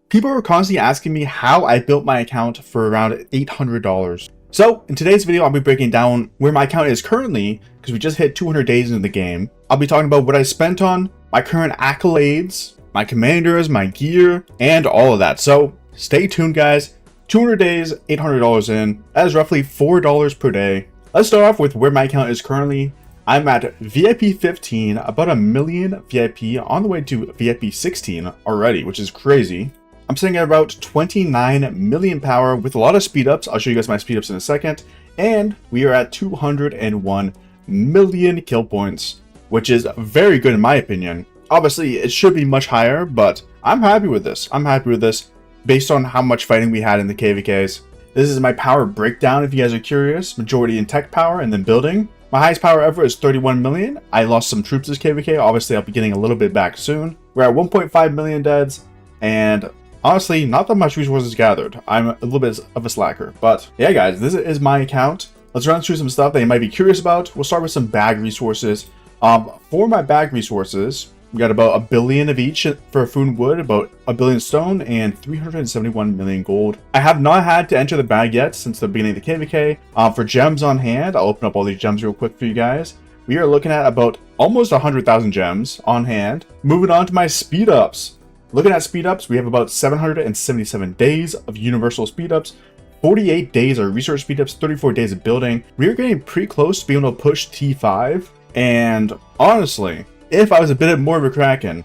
People are constantly asking me how I built my account for around $800. So in today's video, I'll be breaking down where my account is currently because we just hit 200 days into the game. I'll be talking about what I spent on, my current accolades, my commanders, my gear, and all of that. So stay tuned, guys. 200 days, $800 in. That is roughly $4 per day. Let's start off with where my account is currently. I'm at VIP 15, about a million VIP, on the way to VIP 16 already, which is crazy. I'm sitting at about 29 million power with a lot of speed ups. I'll show you guys my speed ups in a second. And we are at 201 million kill points, which is very good in my opinion. Obviously, it should be much higher, but I'm happy with this. I'm happy with this based on how much fighting we had in the KVKs. This is my power breakdown if you guys are curious. Majority in tech power and then building. My highest power ever is 31 million. I lost some troops this KVK. Obviously, I'll be getting a little bit back soon. We're at 1.5 million deads, and honestly, not that much resources gathered. I'm a little bit of a slacker. But yeah, guys, this is my account. Let's run through some stuff that you might be curious about. We'll start with some bag resources. For my bag resources, we got about 1 billion of each for food and wood, about 1 billion stone, and 371 million gold. I have not had to enter the bag yet since the beginning of the KVK. For gems on hand, I'll open up all these gems real quick for you guys. We are looking at about almost 100,000 gems on hand. Moving on to my speed ups. Looking at speed ups, we have about 777 days of universal speed ups, 48 days of research speed ups, 34 days of building. We are getting pretty close to being able to push T5, and honestly, if I was a bit more of a Kraken,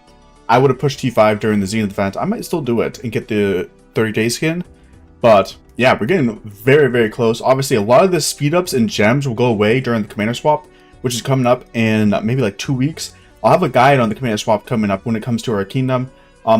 I would have pushed T5 during the Zenith event. I might still do it and get the 30-day skin. But yeah, we're getting very, very close. Obviously, a lot of the speed ups and gems will go away during the commander swap, which is coming up in maybe like 2 weeks. I'll have a guide on the commander swap coming up when it comes to our kingdom.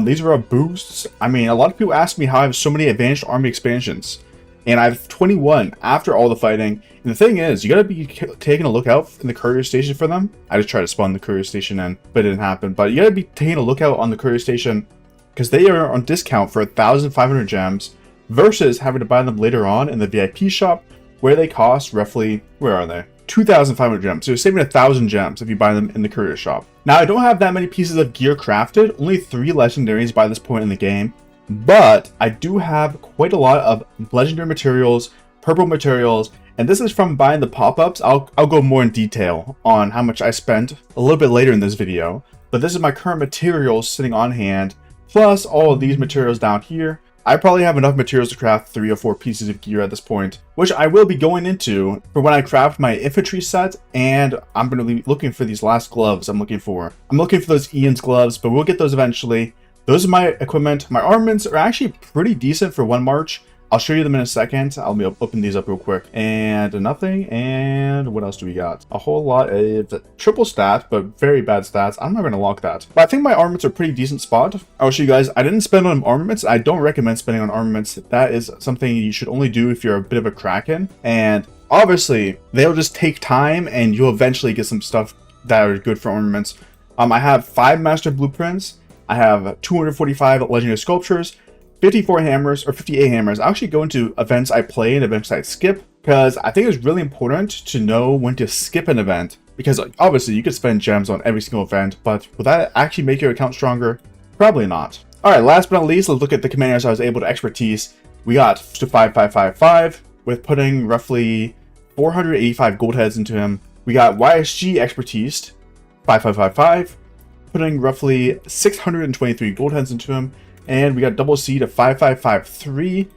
These are our boosts. I mean, a lot of people ask me how I have so many advanced army expansions. And I have 21 after all the fighting. And the thing is, you gotta be taking a look out in the courier station for them. I just tried to spawn the courier station in, but it didn't happen. But you gotta be taking a look out on the courier station because they are on discount for 1,500 gems versus having to buy them later on in the VIP shop where they cost roughly, where are they? 2,500 gems. So you're saving 1,000 gems if you buy them in the courier shop. Now, I don't have that many pieces of gear crafted, only 3 legendaries by this point in the game. But I do have quite a lot of legendary materials, purple materials, and this is from buying the pop-ups. I'll go more in detail on how much I spent a little bit later in this video. But this is my current materials sitting on hand, plus all of these materials down here. I probably have enough materials to craft 3 or 4 pieces of gear at this point, which I will be going into for when I craft my infantry set, and I'm going to be looking for these last gloves I'm looking for. I'm looking for those Ian's gloves, but we'll get those eventually. Those are my equipment. My armaments are actually pretty decent for 1 March. I'll show you them in a second. I'll be open these up real quick. And nothing. And what else do we got? A whole lot of triple stat, but very bad stats. I'm not going to lock that. But I think my armaments are pretty decent spot. I'll show you guys. I didn't spend on armaments. I don't recommend spending on armaments. That is something you should only do if you're a bit of a Kraken. And obviously, they'll just take time and you'll eventually get some stuff that are good for armaments. I have 5 master blueprints. I have 245 legendary sculptures, 54 hammers, or 58 hammers. I actually go into events I play and events I skip, because I think it's really important to know when to skip an event. Because obviously you could spend gems on every single event, but will that actually make your account stronger? Probably not. Alright, last but not least, let's look at the commanders I was able to expertise. We got to 5555 with putting roughly 485 gold heads into him. We got YSG expertised, 5555. Putting roughly 623 gold heads into him, and we got double C to 5553,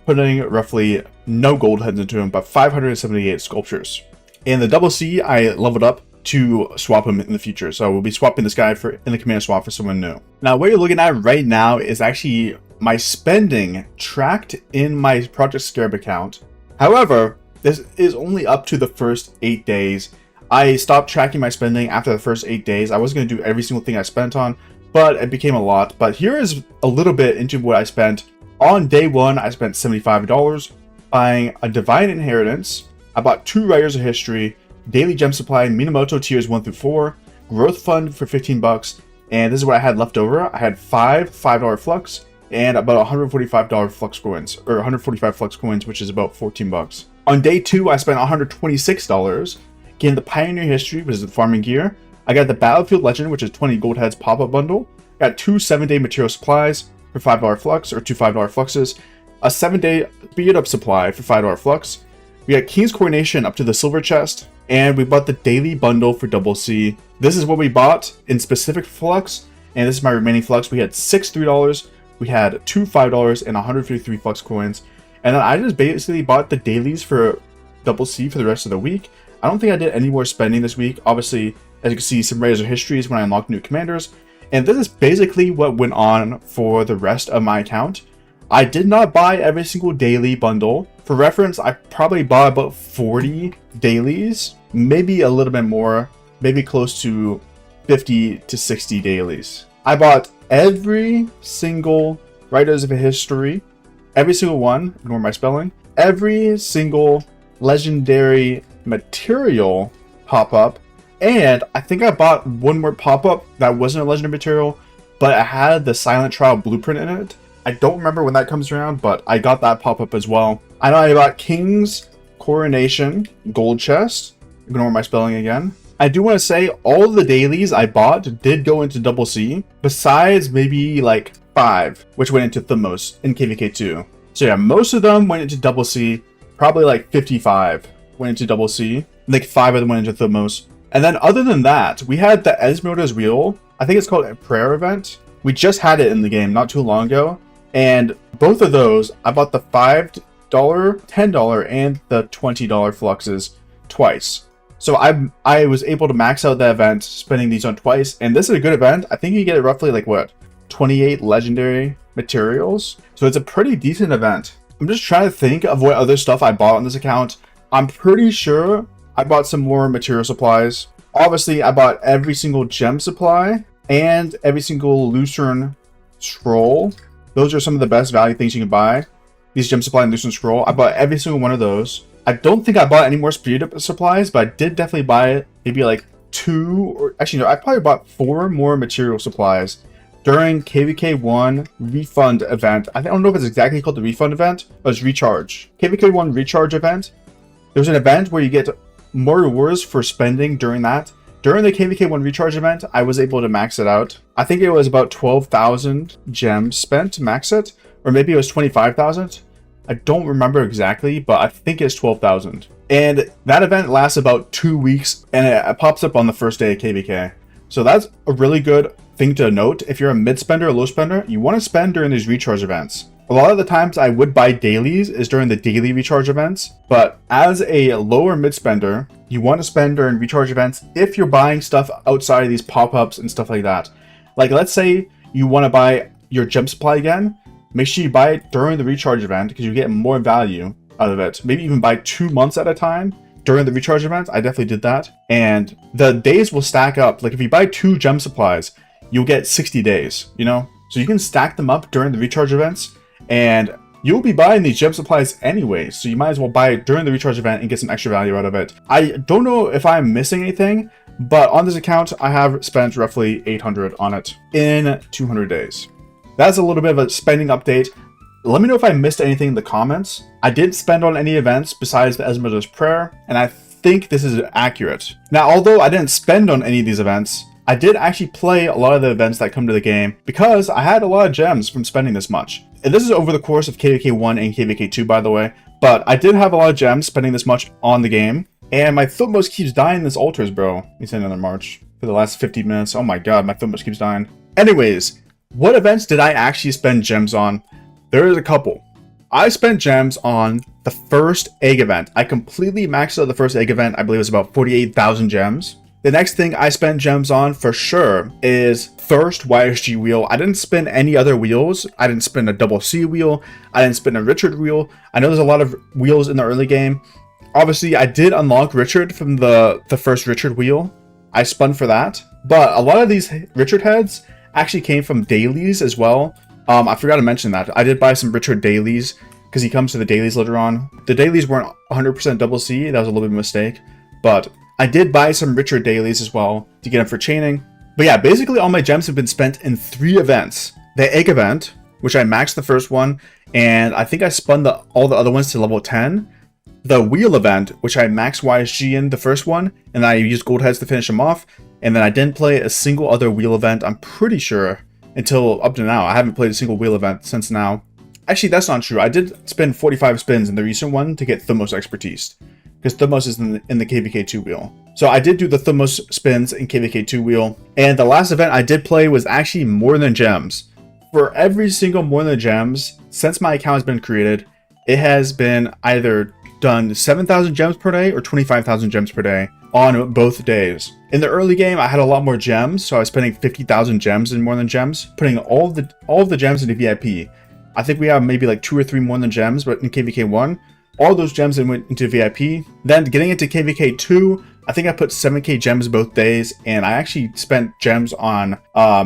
putting roughly no gold heads into him, but 578 sculptures. And the double C I leveled up to swap him in the future, so we'll be swapping this guy in the commander swap for someone new. Now, what you're looking at right now is actually my spending tracked in my Project Scarab account. However, this is only up to the first 8 days. I stopped tracking my spending after the first 8 days. I was going to do every single thing I spent on, but it became a lot. But here is a little bit into what I spent. On day 1, I spent $75 buying a Divine Inheritance. I bought 2 Writers of History, Daily Gem Supply, Minamoto Tiers 1 through 4, Growth Fund for 15 bucks, and this is what I had left over. I had 5 $5 Flux, and about $145 Flux coins, or 145 Flux coins, which is about 14 bucks. On day 2, I spent $126. Gained the Pioneer History, which is the farming gear. I got the Battlefield Legend, which is 20 gold heads pop-up bundle. Got 2 7-day material supplies. for $5 flux, or 2 $5 fluxes, a 7-day speed up supply for $5 flux. We got King's Coronation up to the silver chest, and we bought the daily bundle for double C. This is what we bought in specific flux, and this is my remaining flux. We had 6 $3, we had 2 $5, and 153 flux coins. And then I just basically bought the dailies for double C for the rest of the week. I don't think I did any more spending this week. Obviously, as you can see, some Razor histories when I unlocked new commanders. And this is basically what went on for the rest of my account. I did not buy every single daily bundle. For reference, I probably bought about 40 dailies, maybe a little bit more, maybe close to 50 to 60 dailies. I bought every single Writers of History, every single one, ignore my spelling, every single legendary material pop-up, and I think I bought one more pop-up that wasn't a legendary material, but it had the Silent Trial blueprint in it. I don't remember when that comes around, but I got that pop-up as well. I know I bought King's Coronation gold chest, ignore my spelling again. I do want to say all of the dailies I bought did go into double C, besides maybe like 5, which went into Thumos in KVK2. So yeah, most of them went into double C, probably like 55 went into double C, like 5 of them went into Thumos. And then other than that, we had the Esmeralda's Wheel, I think it's called a prayer event. We just had it in the game not too long ago, and both of those, I bought the $5, $10, and the $20 fluxes twice. So I was able to max out the event spending these on twice, and this is a good event. I think you get roughly like what, 28 legendary materials. So it's a pretty decent event. I'm just trying to think of what other stuff I bought on this account. I'm pretty sure I bought some more material supplies. Obviously, I bought every single gem supply and every single Lucerne scroll. Those are some of the best value things you can buy. These gem supply and Lucerne scroll. I bought every single one of those. I don't think I bought any more speed up supplies, but I did definitely buy maybe like 2, or actually no, I probably bought 4 more material supplies during KVK1 refund event. I don't know if it's exactly called the refund event, but it's recharge. KVK1 recharge event. There's an event where you get more rewards for spending during that. During the KVK1 recharge event, I was able to max it out. I think it was about 12,000 gems spent to max it, or maybe it was 25,000. I don't remember exactly, but I think it's 12,000. And that event lasts about 2 weeks, and it pops up on the first day of KVK. So that's a really good thing to note. If you're a mid spender or low spender, you want to spend during these recharge events. A lot of the times I would buy dailies is during the daily recharge events, but as a lower mid spender, you want to spend during recharge events if you're buying stuff outside of these pop-ups and stuff like that. Like let's say you want to buy your gem supply again, make sure you buy it during the recharge event because you get more value out of it. Maybe even buy 2 months at a time during the recharge event. I definitely did that. And the days will stack up. Like if you buy 2 gem supplies, you'll get 60 days, you know? So you can stack them up during the recharge events, and you'll be buying these gem supplies anyway, so you might as well buy it during the recharge event and get some extra value out of it. I don't know if I'm missing anything, but on this account, I have spent roughly 800 on it in 200 days. That's a little bit of a spending update. Let me know if I missed anything in the comments. I didn't spend on any events besides the Esmeralda's Prayer, and I think this is accurate. Now, although I didn't spend on any of these events, I did actually play a lot of the events that come to the game because I had a lot of gems from spending this much. And this is over the course of KVK1 and KVK2, by the way, but I did have a lot of gems spending this much on the game, and my Thumos keeps dying in this altars, bro. He's in another march for the last 50 minutes. Oh my god, my Thumos keeps dying. Anyways, what events did I actually spend gems on? There is a couple. I spent gems on the first egg event. I completely maxed out the first egg event. I believe it was about 48,000 gems. The next thing I spent gems on for sure is first YSG wheel. I didn't spin any other wheels. I didn't spin a double C wheel. I didn't spin a Richard wheel. I know there's a lot of wheels in the early game. Obviously, I did unlock Richard from the first Richard wheel. I spun for that. But a lot of these Richard heads actually came from dailies as well. I forgot to mention that. I did buy some Richard dailies because he comes to the dailies later on. The dailies weren't 100% double C. That was a little bit of a mistake. But I did buy some Richard dailies as well to get them for chaining. But yeah, basically all my gems have been spent in 3 events. The egg event, which I maxed the first one, and I think I spun all the other ones to level 10. The wheel event, which I maxed YSG in the first one, and I used gold heads to finish them off. And then I didn't play a single other wheel event, I'm pretty sure, until up to now. I haven't played a single wheel event since now. Actually, that's not true. I did spend 45 spins in the recent one to get Thumos expertise, because Thumos is in the KVK2 wheel. So I did do the Thumos spins in KVK2 wheel, and the last event I did play was actually More Than Gems. For every single More Than Gems, since my account has been created, it has been either done 7,000 gems per day or 25,000 gems per day on both days. In the early game, I had a lot more gems, so I was spending 50,000 gems in More Than Gems, putting all of the gems into VIP. I think we have maybe like 2 or 3 More Than Gems, but in KVK1, all those gems went into VIP. Then getting into KVK2, I think I put 7k gems both days, and I actually spent gems on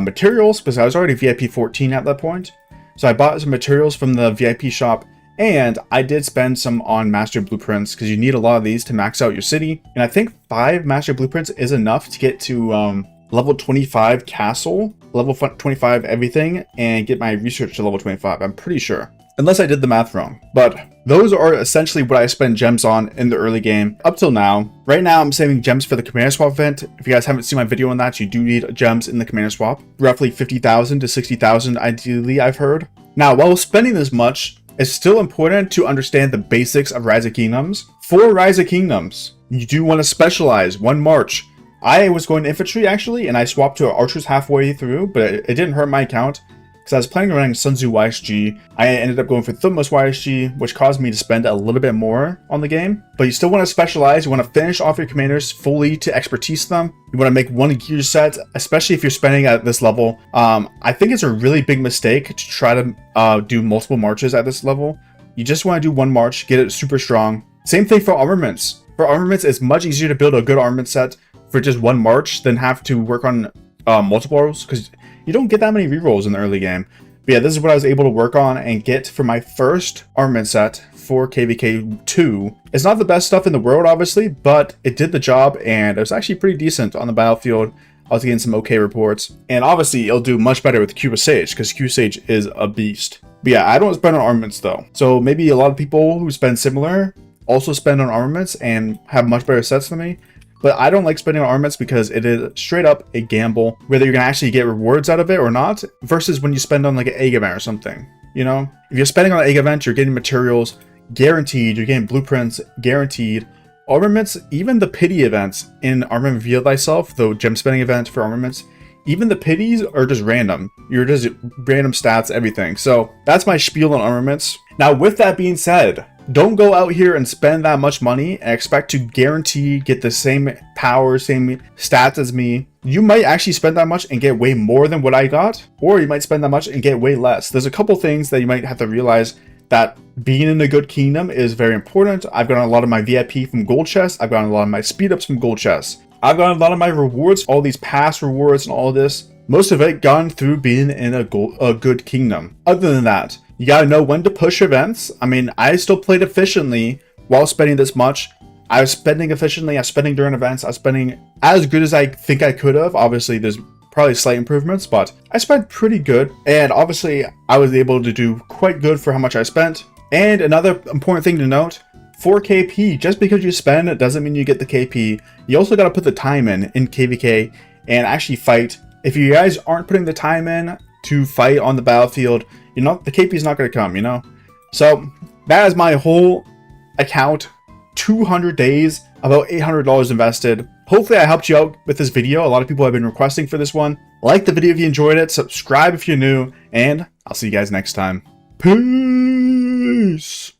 materials because I was already VIP 14 at that point. So I bought some materials from the VIP shop, and I did spend some on master blueprints because you need a lot of these to max out your city. And I think 5 master blueprints is enough to get to level 25 castle, level 25 everything, and get my research to level 25. I'm pretty sure. Unless I did the math wrong. But those are essentially what I spend gems on in the early game up till now. Right now, I'm saving gems for the commander swap event. If you guys haven't seen my video on that, you do need gems in the commander swap. Roughly 50,000 to 60,000 ideally, I've heard. Now, while spending this much, it's still important to understand the basics of Rise of Kingdoms. For Rise of Kingdoms, you do want to specialize one march. I was going to infantry actually, and I swapped to archers halfway through, but it didn't hurt my account. Because I was planning on running Sun Tzu YSG, I ended up going for Thumos YSG, which caused me to spend a little bit more on the game. But you still want to specialize, you want to finish off your commanders fully to expertise them. You want to make one gear set, especially if you're spending at this level. I think it's a really big mistake to try to do multiple marches at this level. You just want to do one march, get it super strong. Same thing for armaments. For armaments, it's much easier to build a good armament set for just one march than have to work on multiples, because you don't get that many rerolls in the early game. But yeah, this is what I was able to work on and get for my first armament set for KVK2. It's not the best stuff in the world, obviously, but it did the job, and it was actually pretty decent on the battlefield. I was getting some okay reports. And obviously, it'll do much better with Cuba Sage, because Cuba Sage is a beast. But yeah, I don't spend on armaments, though. So maybe a lot of people who spend similar also spend on armaments and have much better sets than me. But I don't like spending on armaments because it is straight up a gamble, whether you're going to actually get rewards out of it or not, versus when you spend on like an egg event or something. You know, if you're spending on an egg event, you're getting materials guaranteed, you're getting blueprints guaranteed. Armaments, even the pity events in Armament Reveal Thyself, the gem spending event for armaments, even the pities are just random. You're just random stats, everything. So that's my spiel on armaments. Now, with that being said, don't go out here and spend that much money and expect to guarantee get the same power, same stats as me. You might actually spend that much and get way more than what I got, or you might spend that much and get way less. There's a couple things that you might have to realize that being in a good kingdom is very important. I've gotten a lot of my VIP from gold chests. I've gotten a lot of my speed ups from gold chests. I've gotten a lot of my rewards, all these past rewards and all of this. Most of it gone through being in a good kingdom. Other than that, you gotta know when to push events. I mean, I still played efficiently while spending this much. I was spending efficiently, I was spending during events, I was spending as good as I think I could have. Obviously, there's probably slight improvements, but I spent pretty good. And obviously, I was able to do quite good for how much I spent. And another important thing to note, for KP, just because you spend, it doesn't mean you get the KP. You also gotta put the time in KVK and actually fight. If you guys aren't putting the time in to fight on the battlefield, you know, the KP is not going to come, you know? So that is my whole account, 200 days, about $800 invested. Hopefully I helped you out with this video. A lot of people have been requesting for this one. Like the video if you enjoyed it, subscribe if you're new, and I'll see you guys next time. Peace!